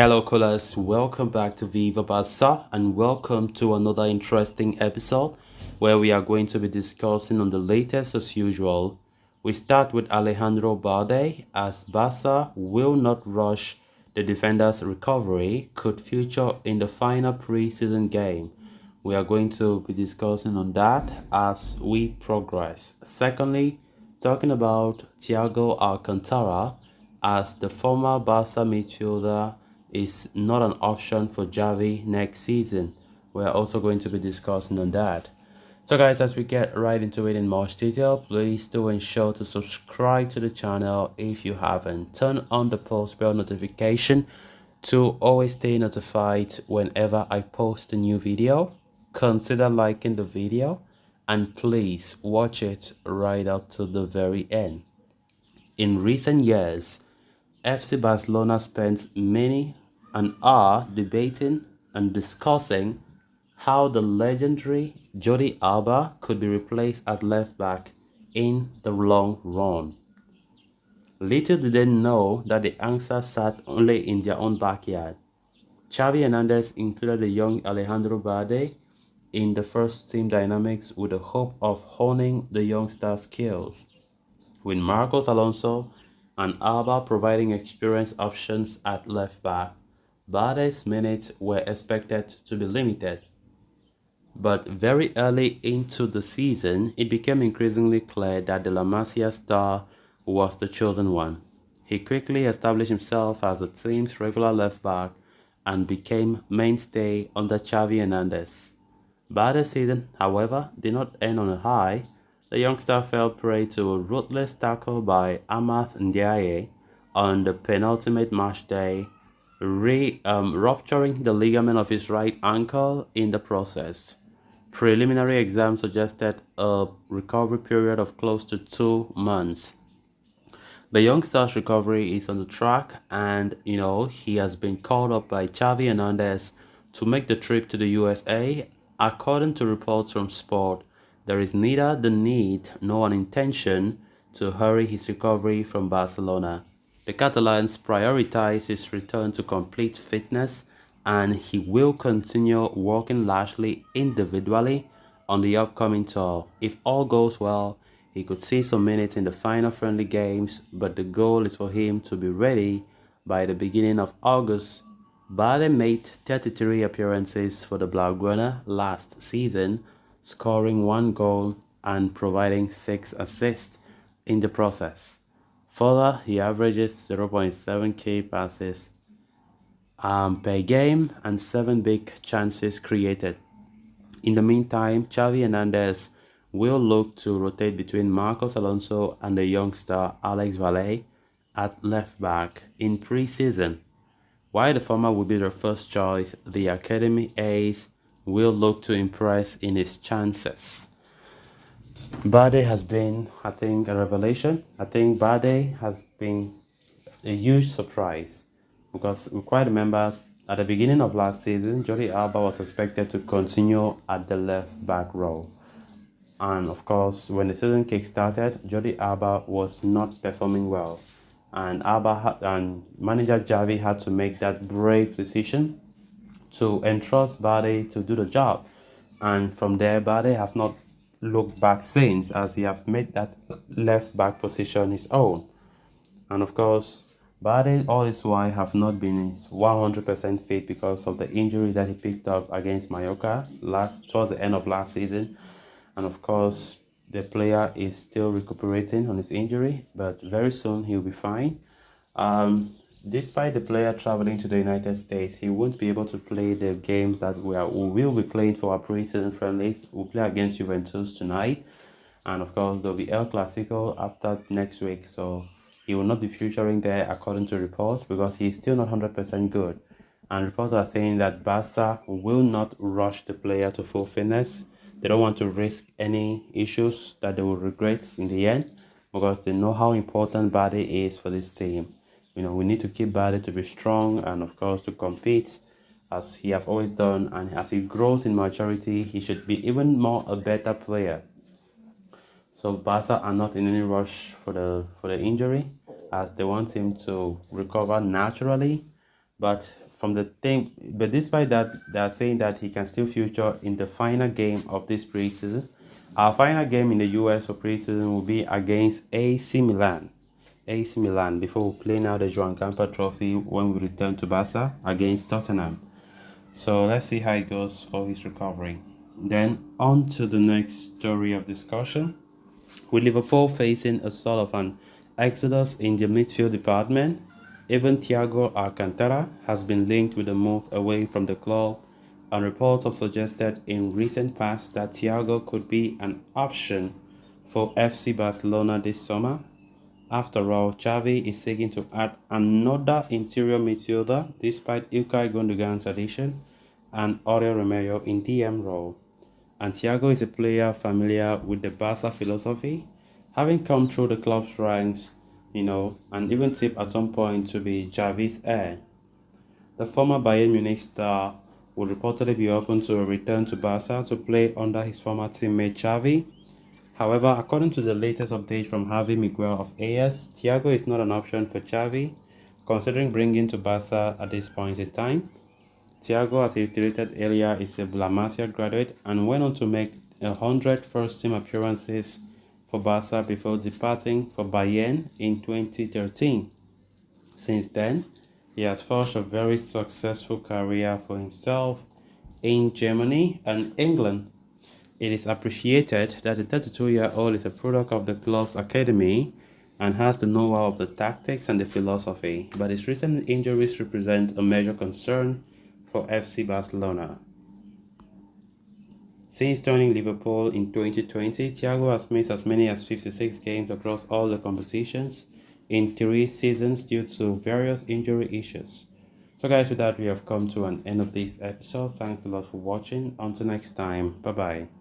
Hello, callers. Welcome back to Viva Barca and welcome to another interesting episode where we are going to be discussing on the latest as usual. We start with Alejandro Balde as Barca will not rush the defender's recovery could feature in the final pre-season game. We are going to be discussing on that as we progress. Secondly, talking about Thiago Alcantara as the former Barca midfielder is not an option for Javi next season. We're also going to be discussing on that. So guys, as we get right into it in much detail, please do ensure to subscribe to the channel if you haven't. Turn on the post bell notification to always stay notified whenever I post a new video. Consider liking the video and please watch it right up to the very end. In recent years, FC Barcelona spent many an hour debating and discussing how the legendary Jordi Alba could be replaced at left back in the long run. Little did they know that the answer sat only in their own backyard. Xavi Hernandez included the young Alejandro Balde in the first team dynamics with the hope of honing the youngster's skills, with Marcos Alonso and Alba providing experienced options at left back. Balde's minutes were expected to be limited, but very early into the season, it became increasingly clear that the La Masia star was the chosen one. He quickly established himself as the team's regular left back and became mainstay under Xavi Hernandez. Balde's season, however, did not end on a high. The youngster fell prey to a ruthless tackle by Amath Ndiaye on the penultimate match day, rupturing the ligament of his right ankle in the process. Preliminary exams suggested a recovery period of close to 2 months. The youngster's recovery is on the track, and he has been called up by Xavi Hernandez to make the trip to the USA. According to reports from Sport, there is neither the need nor an intention to hurry his recovery from Barcelona. The Catalans prioritize his return to complete fitness, and he will continue working largely individually on the upcoming tour. If all goes well, he could see some minutes in the final friendly games, but the goal is for him to be ready by the beginning of August. Balde made 33 appearances for the Blaugrana last season, scoring 1 goal and providing 6 assists in the process. Further, he averages 0.7 key passes per game and 7 big chances created. In the meantime, Xavi Hernandez will look to rotate between Marcos Alonso and the youngster Alex Valle at left back in pre-season. While the former will be their first choice, the Academy ace will look to impress in his chances. Balde has been, I think, a revelation. I think Balde has been a huge surprise because we quite remember at the beginning of last season, Jordi Alba was expected to continue at the left back role. And of course, when the season kick-started, Jordi Alba was not performing well. And manager Xavi had to make that brave decision to entrust Balde to do the job. And from there, Balde has not looked back since, as he has made that left back position his own. And of course, Balde all his while have not been 100% fit because of the injury that he picked up against Mallorca towards the end of last season. And of course, the player is still recuperating on his injury, but very soon he'll be fine. Despite the player traveling to the United States, he won't be able to play the games that we will be playing for our pre-season friendlies. We'll play against Juventus tonight. And of course, there'll be El Clasico after next week. So he will not be featuring there according to reports because he's still not 100% good. And reports are saying that Barca will not rush the player to full fitness. They don't want to risk any issues that they will regret in the end because they know how important Balde is for this team. We need to keep Balde to be strong and, of course, to compete as he has always done. And as he grows in maturity, he should be even more a better player. So Barca are not in any rush for the injury as they want him to recover naturally. But from the thing, but despite that, they are saying that he can still feature in the final game of this preseason. Our final game in the US for preseason will be against AC Milan. AC Milan before we play now the Joan Gamper Trophy when we return to Barca against Tottenham. So let's see how it goes for his recovery. Then on to the next story of discussion. With Liverpool facing a sort of an exodus in the midfield department, even Thiago Alcantara has been linked with a move away from the club, and reports have suggested in recent past that Thiago could be an option for FC Barcelona this summer. After all, Xavi is seeking to add another interior midfielder despite Ilkay Gundogan's addition and Aurelio Romeo in DM role. And Thiago is a player familiar with the Barca philosophy, having come through the club's ranks, and even tipped at some point to be Xavi's heir. The former Bayern Munich star would reportedly be open to a return to Barca to play under his former teammate Xavi. However, according to the latest update from Javi Miguel of AS, Thiago is not an option for Xavi, considering bringing to Barca at this point in time. Thiago, as he iterated earlier, is a La Masia graduate and went on to make 100 first-team appearances for Barca before departing for Bayern in 2013. Since then, he has forged a very successful career for himself in Germany and England. It is appreciated that the 32-year-old is a product of the club's academy and has the know-how of the tactics and the philosophy, but his recent injuries represent a major concern for FC Barcelona. Since joining Liverpool in 2020, Thiago has missed as many as 56 games across all the competitions in 3 seasons due to various injury issues. So guys, with that we have come to an end of this episode. Thanks a lot for watching. Until next time, bye bye.